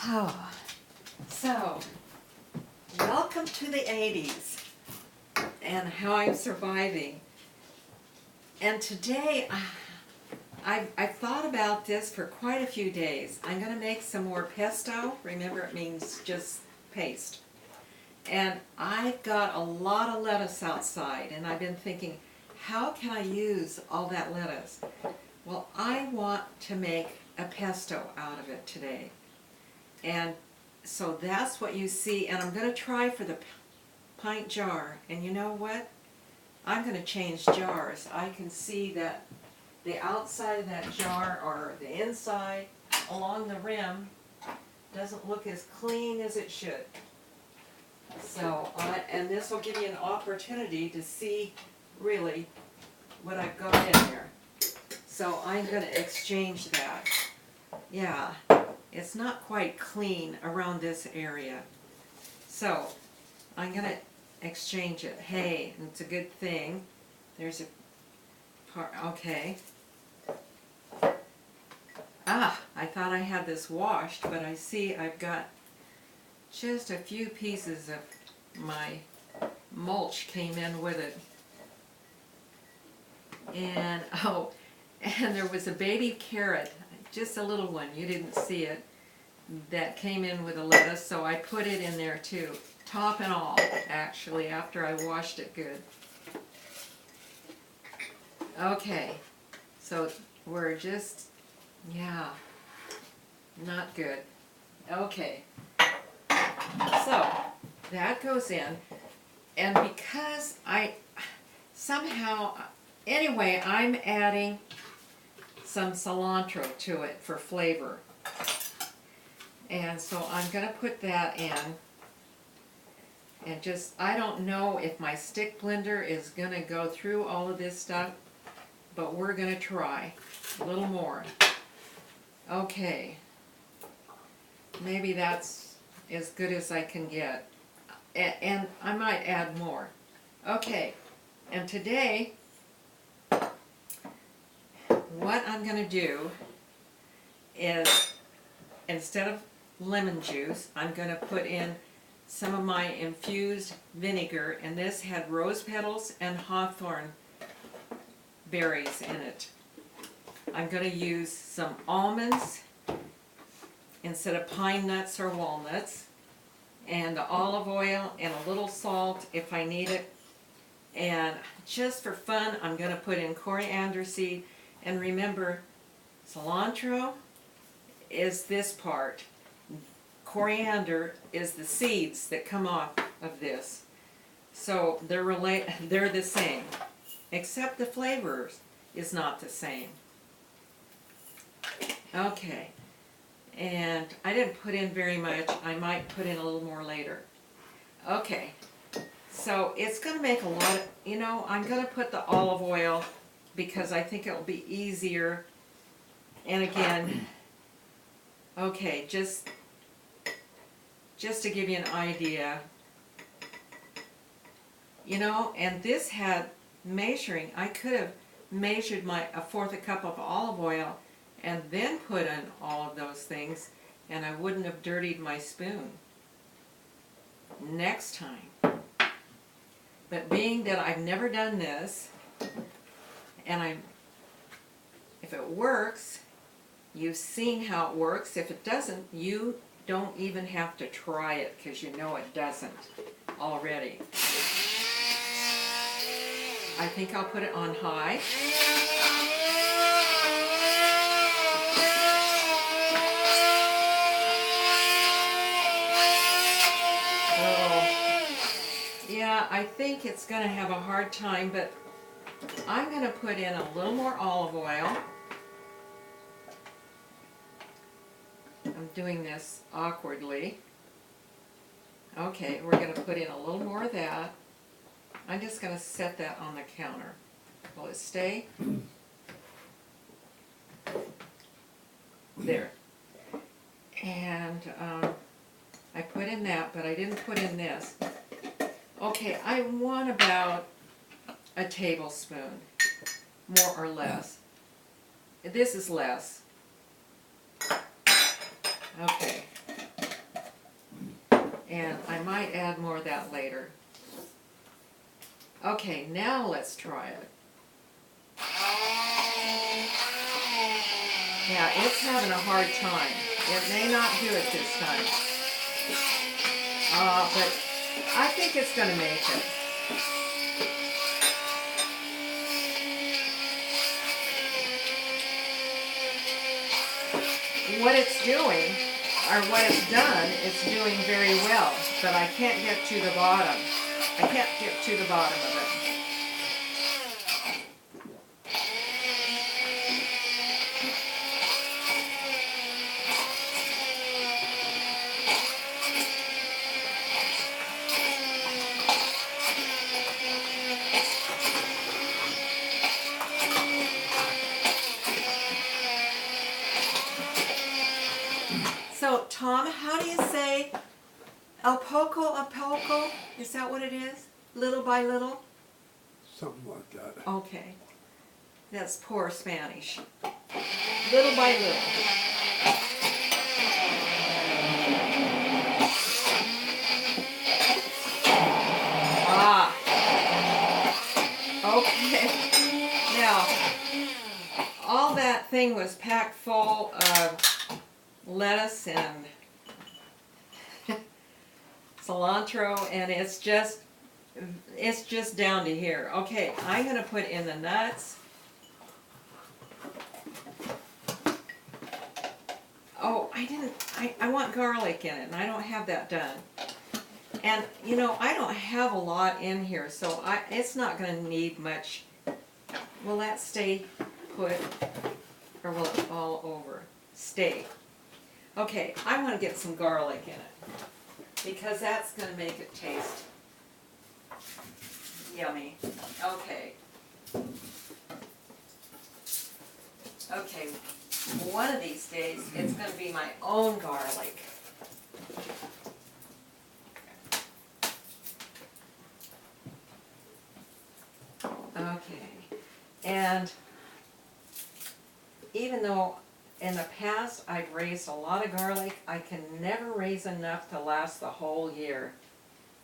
Oh, so, welcome to the 80s and how I'm surviving. And today, I've thought about this for quite a few days. I'm going to make some more pesto. Remember, it means just paste. And I've got a lot of lettuce outside, and I've been thinking, how can I use all that lettuce? Well, I want to make a pesto out of it today. And so that's what you see, and I'm going to try for the pint jar. And you know what? I'm going to change jars. I can see that the outside of that jar, or the inside along the rim, doesn't look as clean as it should. So, and this will give you an opportunity to see really what I've got in there. So I'm going to exchange that. Yeah, it's not quite clean around this area. So I'm going to exchange it. Hey, it's a good thing. There's a part, okay. I thought I had this washed, but I see I've got just a few pieces of my mulch came in with it. And, oh, and there was a baby carrot, just a little one, you didn't see it, that came in with a lettuce, so I put it in there too. Top and all, actually, after I washed it good. Okay, so we're just, yeah, not good. Okay, so that goes in, and because anyway, I'm adding some cilantro to it for flavor. And so I'm going to put that in. And just, I don't know if my stick blender is going to go through all of this stuff, but we're going to try a little more. Okay. Maybe that's as good as I can get. And I might add more. Okay. And today, what I'm going to do is, instead of lemon juice, I'm going to put in some of my infused vinegar, and this had rose petals and hawthorn berries in it. I'm going to use some almonds instead of pine nuts or walnuts, and olive oil and a little salt if I need it. And just for fun, I'm going to put in coriander seed. And remember, cilantro is this part. Coriander is the seeds that come off of this. So they're the same, except the flavors is not the same. Okay, and I didn't put in very much. I might put in a little more later. Okay, so it's going to make a lot of, I'm going to put the olive oil because I think it will be easier. And again, okay, just to give you an idea, and this had measuring. I could have measured a fourth a cup of olive oil and then put in all of those things, and I wouldn't have dirtied my spoon. Next time. But being that I've never done this, and if it works, you've seen how it works. If it doesn't, you don't even have to try it, because you know it doesn't already. I think I'll put it on high. Yeah, I think it's going to have a hard time, but I'm going to put in a little more olive oil. I'm doing this awkwardly. Okay, we're going to put in a little more of that. I'm just going to set that on the counter. Will it stay? There. And I put in that, but I didn't put in this. Okay, I want about a tablespoon, more or less. This is less. Okay. and I might add more of that later. Okay, now let's try it. Yeah, it's having a hard time. It may not do it this time. But I think it's going to make it. What it's doing, or what it's done, it's doing very well, but I can't get to the bottom. I can't get to the bottom of it. So, Tom, how do you say a poco? Is that what it is? Little by little? Something like that. Okay. That's poor Spanish. Little by little. Ah. Okay. Now, all that thing was packed full of lettuce and cilantro, and it's just down to here. Okay, I'm going to put in the nuts. Oh, I want garlic in it, and I don't have that done. And, you know, I don't have a lot in here, so it's not going to need much. Will that stay put, or will it fall over? Stay. Okay, I want to get some garlic in it, because that's going to make it taste yummy. Okay. Okay, one of these days, it's going to be my own garlic. Okay, and even though in the past I've raised a lot of garlic, I can never raise enough to last the whole year.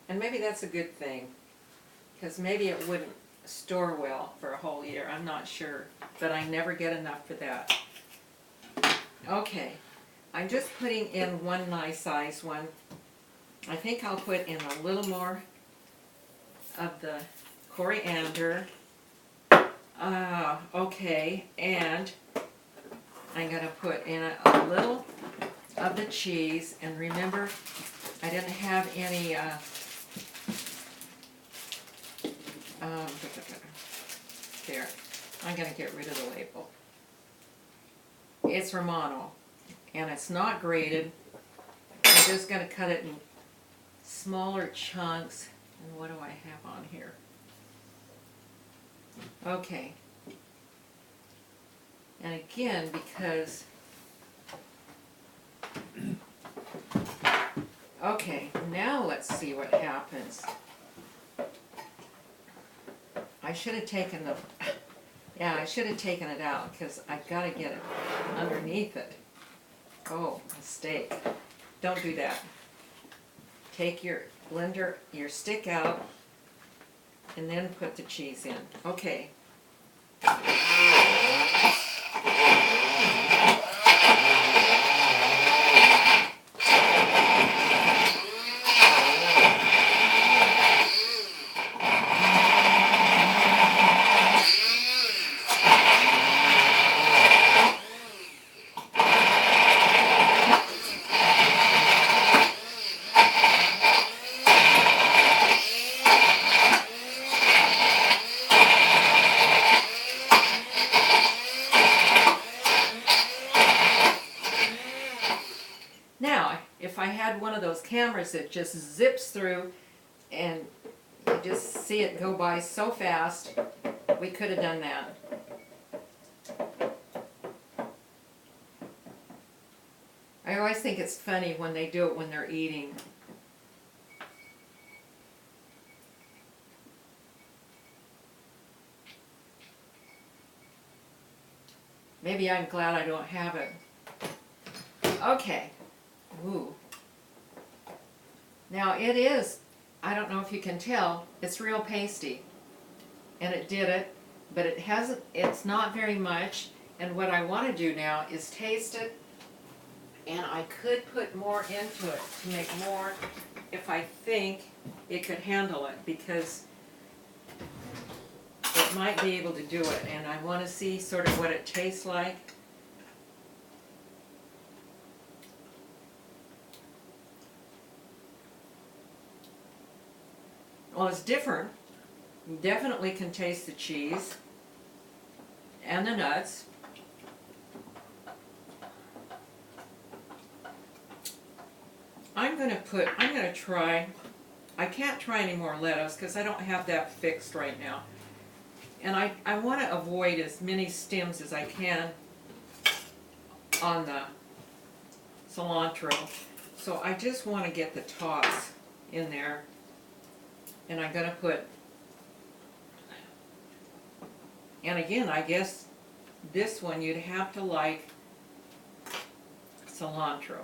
And maybe that's a good thing, because maybe it wouldn't store well for a whole year, I'm not sure, but I never get enough for that. Okay, I'm just putting in one nice size one. I think I'll put in a little more of the coriander. Okay, and I'm going to put in a little of the cheese, and remember, I didn't have any there. I'm going to get rid of the label. It's Romano, and it's not grated. I'm just going to cut it in smaller chunks. And what do I have on here? Okay. And again, because, okay, now let's see what happens. I should have taken the, yeah, I should have taken it out, because I've got to get it underneath it. Oh, mistake. Don't do that. Take your blender, your stick out, and then put the cheese in. Okay. Now, if I had one of those cameras that just zips through and you just see it go by so fast, we could have done that. I always think it's funny when they do it when they're eating. Maybe I'm glad I don't have it. Okay. Ooh. Now it is, I don't know if you can tell, it's real pasty. And it did it, but it hasn't, it's not very much. And what I want to do now is taste it. And I could put more into it to make more if I think it could handle it, because it might be able to do it. And I want to see sort of what it tastes like. Well, it's different. You definitely can taste the cheese and the nuts. I'm going to try, I can't try any more lettuce because I don't have that fixed right now. And I want to avoid as many stems as I can on the cilantro. So I just want to get the tops in there. And I'm going to put, and again, I guess this one you'd have to like cilantro.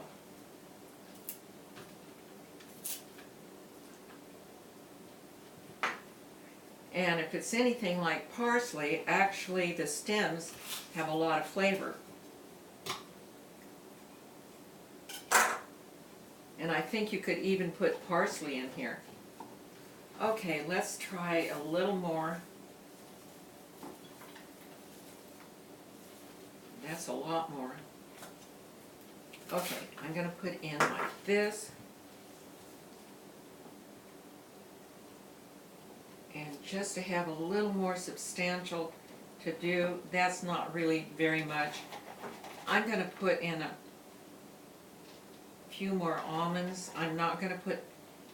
And if it's anything like parsley, actually the stems have a lot of flavor. And I think you could even put parsley in here. Okay, let's try a little more. That's a lot more. Okay, I'm going to put in like this. And just to have a little more substantial to do, that's not really very much. I'm going to put in a few more almonds. I'm not going to put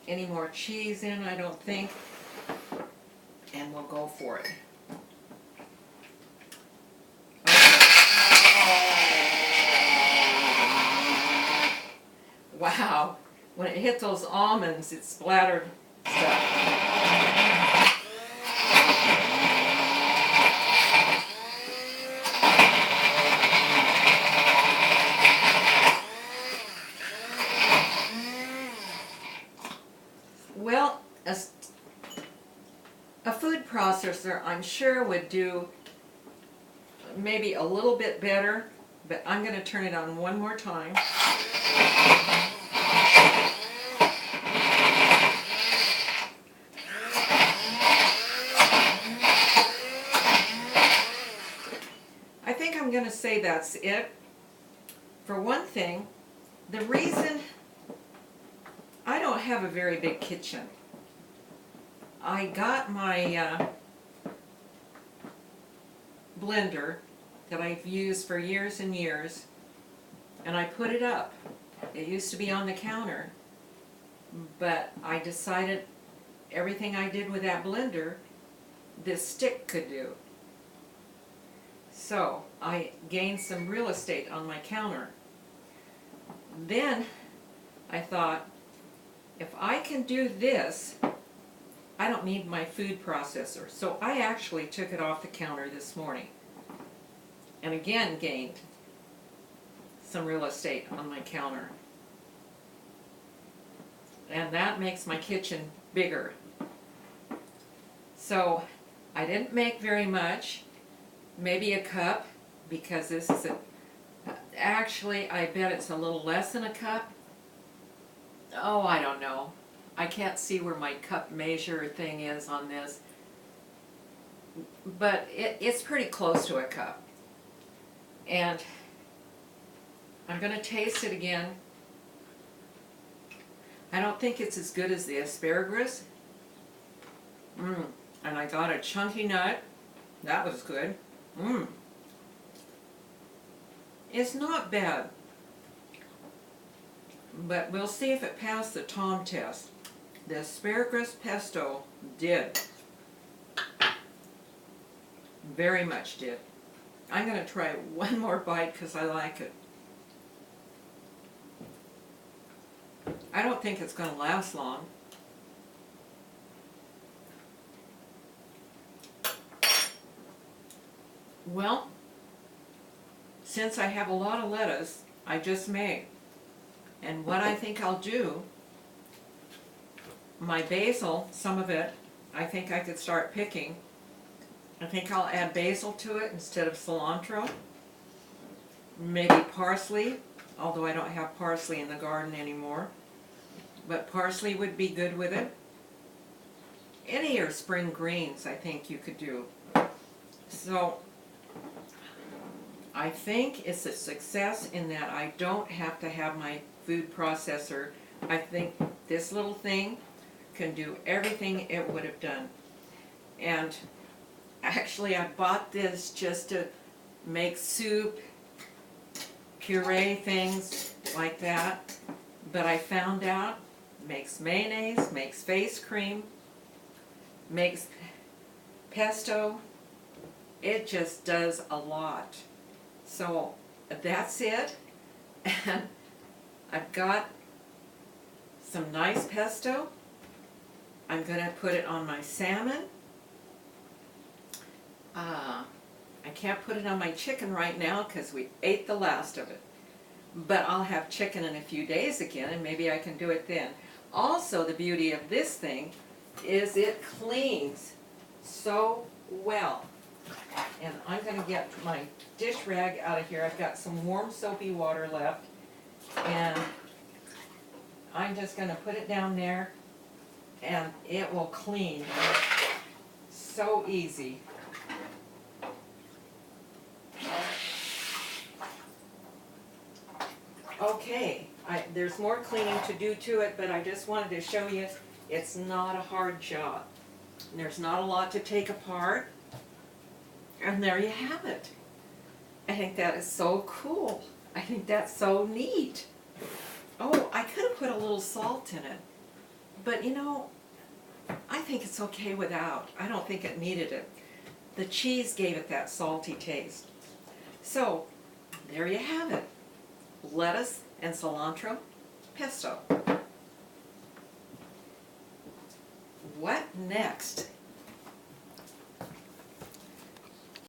any more cheese in, I don't think. And we'll go for it. Wow, when it hit those almonds, it splattered stuff. Well, a food processor, I'm sure, would do maybe a little bit better, but I'm going to turn it on one more time. I think I'm going to say that's it. For one thing, the reason I don't have a very big kitchen. I got my blender that I've used for years and years, and I put it up. It used to be on the counter, but I decided everything I did with that blender, this stick could do. So I gained some real estate on my counter. Then I thought, if I can do this, I don't need my food processor. So I actually took it off the counter this morning and again gained some real estate on my counter. And that makes my kitchen bigger. So I didn't make very much, maybe a cup, because this is actually I bet it's a little less than a cup. Oh, I don't know. I can't see where my cup measure thing is on this. But it's pretty close to a cup. And I'm going to taste it again. I don't think it's as good as the asparagus. And I got a chunky nut. That was good. It's not bad. But we'll see if it passed the Tom test. The asparagus pesto did. Very much did. I'm going to try one more bite because I like it. I don't think it's going to last long. Well, since I have a lot of lettuce, I just made. And what I think I'll do my basil, some of it, I think I could start picking. I think I'll add basil to it instead of cilantro. Maybe parsley, although I don't have parsley in the garden anymore. But parsley would be good with it. Any of your spring greens I think you could do. So I think it's a success in that I don't have to have my food processor. I think this little thing can do everything it would have done. And actually I bought this just to make soup, puree things like that. But I found out makes mayonnaise, makes face cream, makes pesto. It just does a lot. So that's it. And I've got some nice pesto. I'm going to put it on my salmon. I can't put it on my chicken right now because we ate the last of it. But I'll have chicken in a few days again, and maybe I can do it then. Also, the beauty of this thing is it cleans so well. And I'm going to get my dish rag out of here. I've got some warm soapy water left. And I'm just going to put it down there, and it will clean so easy. Okay, there's more cleaning to do to it, but I just wanted to show you it's not a hard job. There's not a lot to take apart. And there you have it. I think that is so cool. I think that's so neat. Oh, I could have put a little salt in it. But you know, I think it's okay without. I don't think it needed it. The cheese gave it that salty taste. So, there you have it. Lettuce and cilantro pesto. What next?